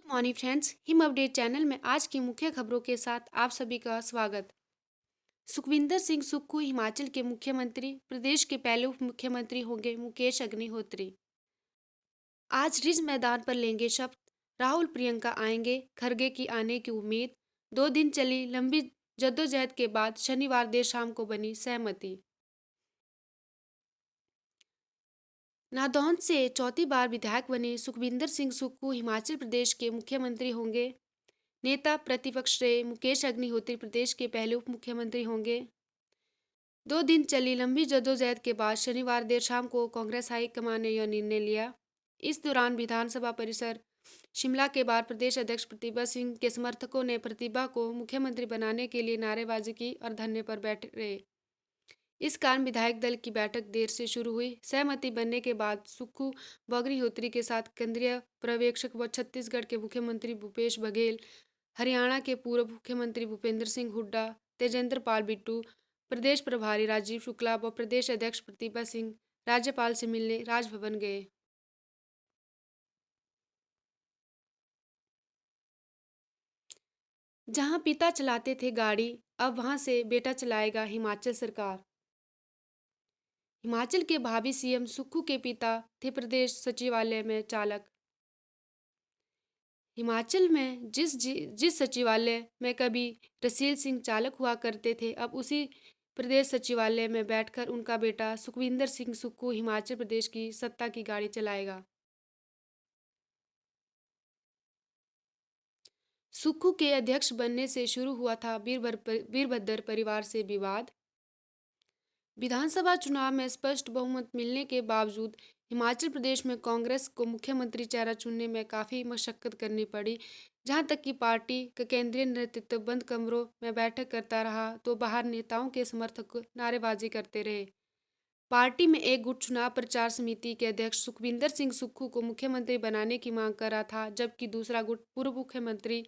Good morning friends, him update channel में आज की मुख्य खबरों के साथ आप सभी का स्वागत। सुखविंदर सिंह सुक्खू हिमाचल के मुख्यमंत्री, प्रदेश के पहले उप मुख्यमंत्री होंगे मुकेश अग्निहोत्री। आज रिज मैदान पर लेंगे शपथ, राहुल प्रियंका आएंगे, खरगे की आने की उम्मीद। 2 दिन चली लंबी जद्दोजहद के बाद शनिवार देर शाम को बनी सहमति। नादौन से चौथी बार विधायक बने सुखविंदर सिंह सुक्खू हिमाचल प्रदेश के मुख्यमंत्री होंगे। नेता प्रतिपक्ष रहे मुकेश अग्निहोत्री प्रदेश के पहले उप मुख्यमंत्री होंगे। 2 दिन चली लंबी जद्दोजहद के बाद शनिवार देर शाम को कांग्रेस हाईकमान ने यह निर्णय लिया। इस दौरान विधानसभा परिसर शिमला के बाहर प्रदेश अध्यक्ष प्रतिभा सिंह के समर्थकों ने प्रतिभा को मुख्यमंत्री बनाने के लिए नारेबाजी की और धरने पर बैठे रहे। इस कारण विधायक दल की बैठक देर से शुरू हुई। सहमति बनने के बाद सुक्खू व अग्निहोत्री के साथ केंद्रीय पर्यवेक्षक व छत्तीसगढ़ के मुख्यमंत्री भूपेश बघेल, हरियाणा के पूर्व मुख्यमंत्री भूपेंद्र सिंह हुड्डा, तेजेंद्र पाल बिट्टू, प्रदेश प्रभारी राजीव शुक्ला व प्रदेश अध्यक्ष प्रतिभा सिंह राज्यपाल से मिलने राजभवन गए। जहां पिता चलाते थे गाड़ी, अब वहां से बेटा चलाएगा हिमाचल सरकार। हिमाचल के भावी सीएम सुक्खू के पिता थे प्रदेश सचिवालय में चालक। हिमाचल में जिस सचिवालय में कभी रसील सिंह चालक हुआ करते थे, अब उसी प्रदेश सचिवालय में बैठकर उनका बेटा सुखविंदर सिंह सुक्खू हिमाचल प्रदेश की सत्ता की गाड़ी चलाएगा। सुक्खू के अध्यक्ष बनने से शुरू हुआ था वीरभद्र परिवार से विवाद। विधानसभा चुनाव में स्पष्ट बहुमत मिलने के बावजूद हिमाचल प्रदेश में कांग्रेस को मुख्यमंत्री चेहरा चुनने में काफ़ी मशक्कत करनी पड़ी। जहां तक कि पार्टी का केंद्रीय नेतृत्व बंद कमरों में बैठक करता रहा, तो बाहर नेताओं के समर्थक नारेबाजी करते रहे। पार्टी में एक गुट चुनाव प्रचार समिति के अध्यक्ष सुखविंदर सिंह सुक्खू को मुख्यमंत्री बनाने की मांग कर रहा था, जबकि दूसरा गुट पूर्व मुख्यमंत्री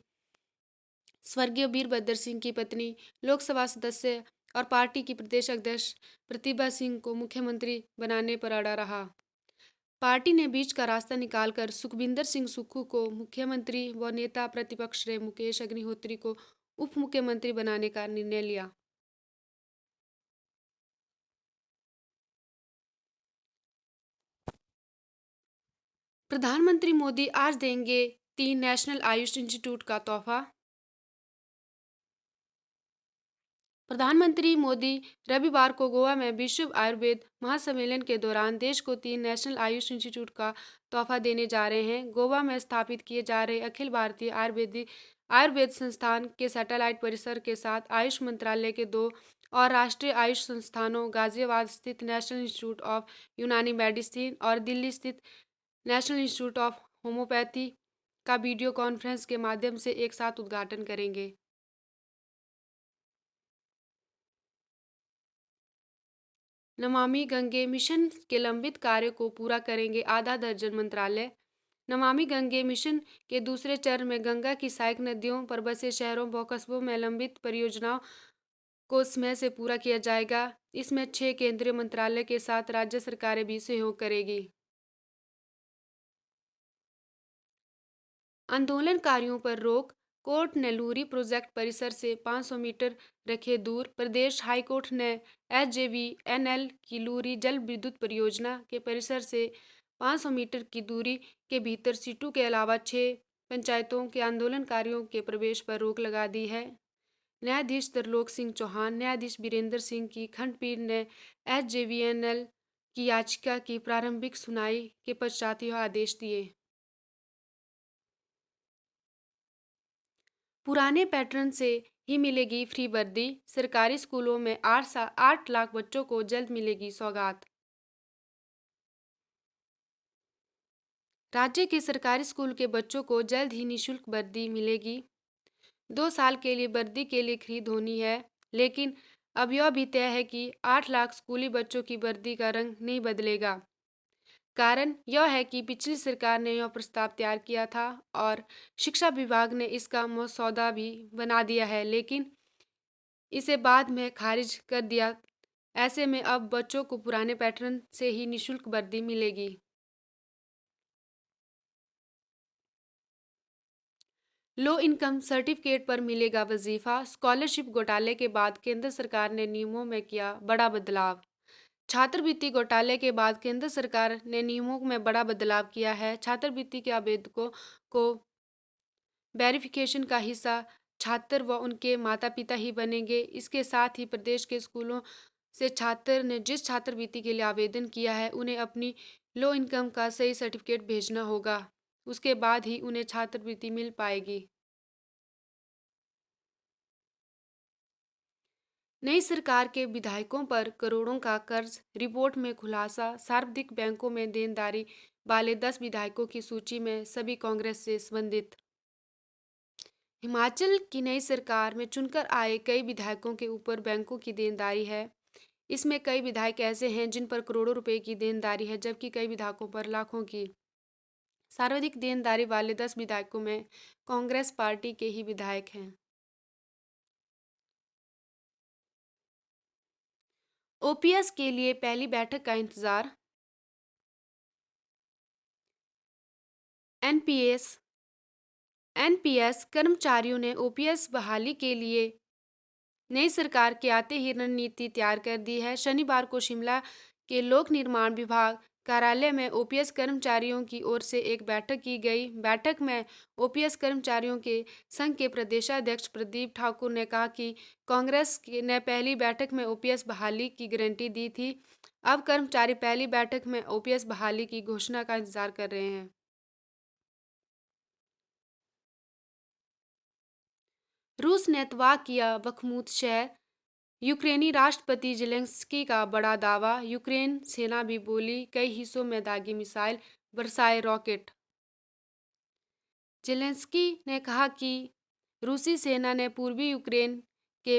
स्वर्गीय वीरभद्र सिंह की पत्नी, लोकसभा सदस्य और पार्टी की प्रदेश अध्यक्ष प्रतिभा सिंह को मुख्यमंत्री बनाने पर अड़ा रहा। पार्टी ने बीच का रास्ता निकालकर सुखविंदर सिंह सुक्खू को मुख्यमंत्री व नेता प्रतिपक्ष रहे मुकेश अग्निहोत्री को उप मुख्यमंत्री बनाने का निर्णय लिया। प्रधानमंत्री मोदी आज देंगे 3 नेशनल आयुष इंस्टीट्यूट का तोहफा। प्रधानमंत्री मोदी रविवार को गोवा में विश्व आयुर्वेद महासम्मेलन के दौरान देश को 3 नेशनल आयुष इंस्टीट्यूट का तोहफा देने जा रहे हैं। गोवा में स्थापित किए जा रहे अखिल भारतीय आयुर्वेद संस्थान के सैटेलाइट परिसर के साथ आयुष मंत्रालय के 2 और राष्ट्रीय आयुष संस्थानों गाजियाबाद स्थित नेशनल इंस्टीट्यूट ऑफ यूनानी मेडिसिन और दिल्ली स्थित नेशनल इंस्टीट्यूट ऑफ होम्योपैथी का वीडियो कॉन्फ्रेंस के माध्यम से एक साथ उद्घाटन करेंगे। नमामि गंगे मिशन के लंबित कार्य को पूरा करेंगे आधा दर्जन मंत्रालय। नमामि गंगे मिशन के दूसरे चरण में गंगा की सहायक नदियों पर बसे शहरों व कस्बों में लंबित परियोजनाओं को समय से पूरा किया जाएगा। इसमें 6 केंद्रीय मंत्रालय के साथ राज्य सरकारें भी सहयोग करेगी। आंदोलनकारियों पर रोक, कोर्ट ने लूरी प्रोजेक्ट परिसर से 500 मीटर रखे दूर। प्रदेश हाईकोर्ट ने एसजेवीएनएल की लूरी जल विद्युत परियोजना के परिसर से 500 मीटर की दूरी के भीतर सीटू के अलावा 6 पंचायतों के आंदोलनकारियों के प्रवेश पर रोक लगा दी है। न्यायाधीश त्रिलोक सिंह चौहान, न्यायाधीश वीरेंद्र सिंह की खंडपीठ ने एसजेवीएनएल की याचिका की प्रारंभिक सुनवाई के पश्चात यह आदेश दिए। पुराने पैटर्न से ही मिलेगी फ्री वर्दी। सरकारी स्कूलों में 8 लाख बच्चों को जल्द मिलेगी सौगात। राज्य के सरकारी स्कूल के बच्चों को जल्द ही निःशुल्क वर्दी मिलेगी। 2 साल के लिए वर्दी के लिए खरीद होनी है, लेकिन अब यह भी तय है कि 8 लाख स्कूली बच्चों की वर्दी का रंग नहीं बदलेगा। कारण यह है कि पिछली सरकार ने यह प्रस्ताव तैयार किया था और शिक्षा विभाग ने इसका मसौदा भी बना दिया है, लेकिन इसे बाद में खारिज कर दिया। ऐसे में अब बच्चों को पुराने पैटर्न से ही निःशुल्क वर्दी मिलेगी। लो इनकम सर्टिफिकेट पर मिलेगा वजीफा। स्कॉलरशिप घोटाले के बाद केंद्र सरकार ने नियमों में किया बड़ा बदलाव। छात्रवृत्ति घोटाले के बाद केंद्र सरकार ने नियमों में बड़ा बदलाव किया है। छात्रवृत्ति के आवेदकों को वेरिफिकेशन का हिस्सा छात्र व उनके माता पिता ही बनेंगे। इसके साथ ही प्रदेश के स्कूलों से छात्र ने जिस छात्रवृत्ति के लिए आवेदन किया है उन्हें अपनी लो इनकम का सही सर्टिफिकेट भेजना होगा। उसके बाद ही उन्हें छात्रवृत्ति मिल पाएगी। नई सरकार के विधायकों पर करोड़ों का कर्ज, रिपोर्ट में खुलासा। सार्वजनिक बैंकों में देनदारी वाले 10 विधायकों की सूची में सभी कांग्रेस से संबंधित। हिमाचल की नई सरकार में चुनकर आए कई विधायकों के ऊपर बैंकों की देनदारी है। इसमें कई विधायक ऐसे हैं जिन पर करोड़ों रुपए की देनदारी है, जबकि कई विधायकों पर लाखों की। सर्वाधिक देनदारी वाले 10 विधायकों में कांग्रेस पार्टी के ही विधायक हैं। ओपीएस के लिए पहली बैठक का इंतजार। एनपीएस एनपीएस कर्मचारियों ने ओपीएस बहाली के लिए नई सरकार के आते ही रणनीति तैयार कर दी है। शनिवार को शिमला के लोक निर्माण विभाग कार्यालय में ओपीएस कर्मचारियों की ओर से एक बैठक की गई। बैठक में ओपीएस कर्मचारियों के संघ के प्रदेशाध्यक्ष प्रदीप ठाकुर ने कहा कि कांग्रेस ने पहली बैठक में ओपीएस बहाली की गारंटी दी थी। अब कर्मचारी पहली बैठक में ओपीएस बहाली की घोषणा का इंतजार कर रहे हैं। रूस ने तबाह किया बखमुत शहर। यूक्रेनी राष्ट्रपति ज़ेलेंस्की का बड़ा दावा। यूक्रेन सेना भी बोली, कई हिस्सों में दागी मिसाइल, बरसाए रॉकेट। ज़ेलेंस्की ने कहा कि रूसी सेना ने पूर्वी यूक्रेन के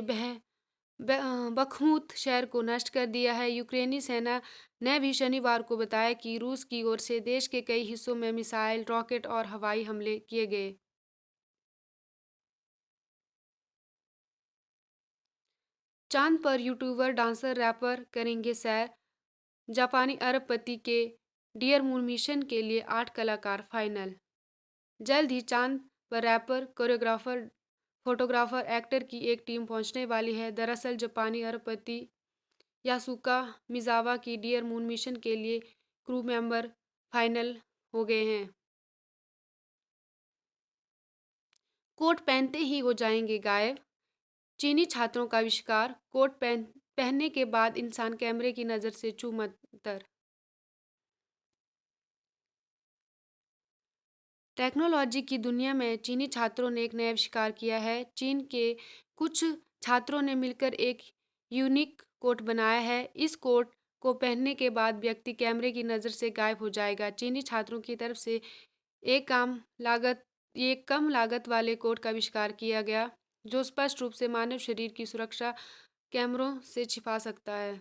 बखमुत शहर को नष्ट कर दिया है। यूक्रेनी सेना ने भी शनिवार को बताया कि रूस की ओर से देश के कई हिस्सों में मिसाइल, रॉकेट और हवाई हमले किए गए। चांद पर यूट्यूबर, डांसर, रैपर करेंगे सैर। जापानी अरबपति के डियर मून मिशन के लिए 8 कलाकार फाइनल। जल्द ही चांद पर रैपर, कोरियोग्राफर, फोटोग्राफर, एक्टर की एक टीम पहुंचने वाली है। दरअसल जापानी अरबपति यासुका मिजावा की डियर मून मिशन के लिए क्रू मेंबर फाइनल हो गए हैं। कोट पहनते ही हो जाएंगे गायब। चीनी छात्रों का आविष्कार। कोट पहनने के बाद इंसान कैमरे की नज़र से छूमंतर। टेक्नोलॉजी की दुनिया में चीनी छात्रों ने एक नया आविष्कार किया है। चीन के कुछ छात्रों ने मिलकर एक यूनिक कोट बनाया है। इस कोट को पहनने के बाद व्यक्ति कैमरे की नज़र से गायब हो जाएगा। चीनी छात्रों की तरफ से एक कम लागत वाले कोट का आविष्कार किया गया, जो स्पष्ट रूप से मानव शरीर की सुरक्षा कैमरों से छिपा सकता है।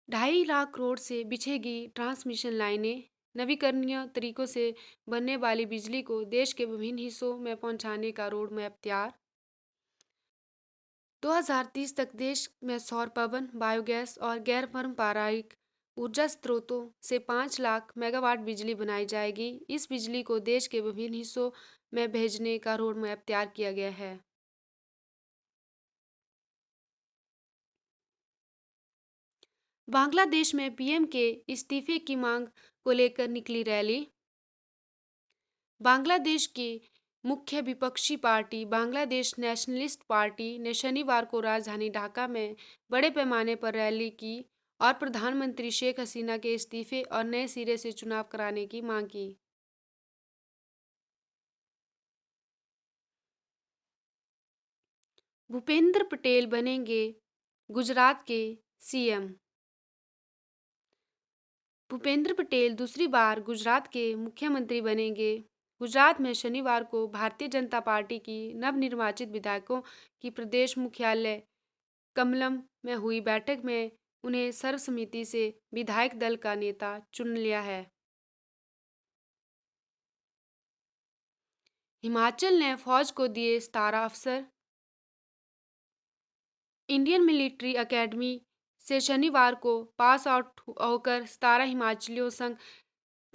2.5 लाख करोड़ से बिछेगी ट्रांसमिशन लाइनें। नवीकरणीय तरीकों से बनने वाली बिजली को देश के विभिन्न हिस्सों में पहुंचाने का रोड मैप तैयार। 2030 तक देश में सौर, पवन, बायोगैस और गैर पारंपरिक ऊर्जा स्रोतों से 5 लाख मेगावाट बिजली बनाई जाएगी। इस बिजली को देश के विभिन्न हिस्सों में भेजने का रोड मैप तैयार किया गया है। बांग्लादेश में पीएम के इस्तीफे की मांग को लेकर निकली रैली। बांग्लादेश की मुख्य विपक्षी पार्टी बांग्लादेश नेशनलिस्ट पार्टी ने शनिवार को राजधानी ढाका में बड़े पैमाने पर रैली की और प्रधानमंत्री शेख हसीना के इस्तीफे और नए सिरे से चुनाव कराने की मांग की। भूपेंद्र पटेल बनेंगे गुजरात के सीएम। भूपेंद्र पटेल दूसरी बार गुजरात के मुख्यमंत्री बनेंगे। गुजरात में शनिवार को भारतीय जनता पार्टी की नवनिर्वाचित विधायकों की प्रदेश मुख्यालय कमलम में हुई बैठक में उन्हें सर्वसम्मति से विधायक दल का नेता चुन लिया है। हिमाचल ने फौज को दिए 17 अफसर। इंडियन मिलिट्री एकेडमी से शनिवार को पास आउट होकर 17 हिमाचलियों संग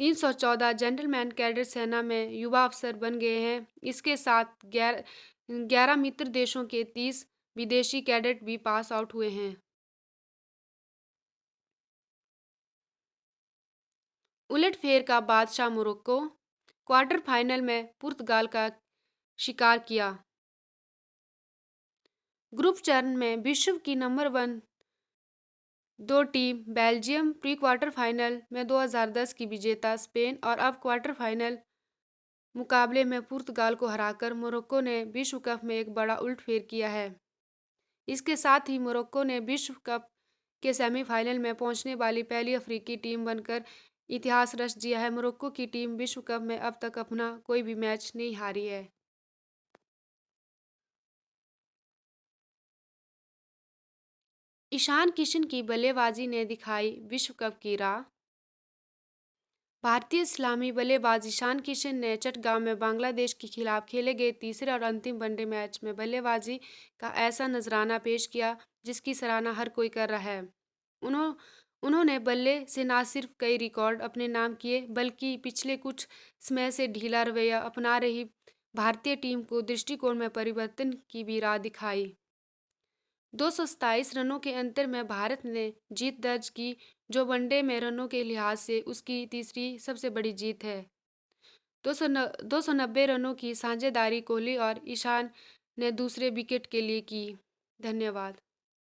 314 जेंटलमैन कैडेट सेना में युवा अफसर बन गए हैं। इसके साथ 11 मित्र देशों के 30 विदेशी कैडेट भी पास आउट हुए हैं। उलटफेर का बादशाह मोरक्को क्वार्टर फाइनल में पुर्तगाल का शिकार किया। ग्रुप चरण में विश्व की नंबर 1 दो team Belgium pre quarter final में 2010 की विजेता स्पेन और अब क्वार्टर फाइनल मुकाबले में पुर्तगाल को हराकर मोरक्को ने विश्व कप में एक बड़ा उलटफेर किया है। इसके साथ ही मोरक्को ने विश्व कप के सेमीफाइनल में पहुंचने वाली पहली अफ्रीकी टीम बनकर इतिहास रच दिया है। मोरक्को की टीम विश्व कप में अब तक अपना कोई भी मैच नहीं हारी है। ईशान किशन की बल्लेबाजी ने दिखाई विश्व कप की राह। भारतीय इस्लामी बल्लेबाज ईशान किशन ने चटगांव में बांग्लादेश के खिलाफ खेले गए तीसरे और अंतिम वनडे मैच में बल्लेबाजी का ऐसा नजराना पेश किया जिसकी सराहना हर कोई कर रहा है। उन्होंने बल्ले से न सिर्फ कई रिकॉर्ड अपने नाम किए बल्कि पिछले कुछ समय से ढीला रवैया अपना रही भारतीय टीम को दृष्टिकोण में परिवर्तन की भी राह दिखाई। 227 रनों के अंतर में भारत ने जीत दर्ज की, जो वनडे में रनों के लिहाज से उसकी तीसरी सबसे बड़ी जीत है। 290 रनों की साझेदारी कोहली और ईशान ने दूसरे विकेट के लिए की। धन्यवाद।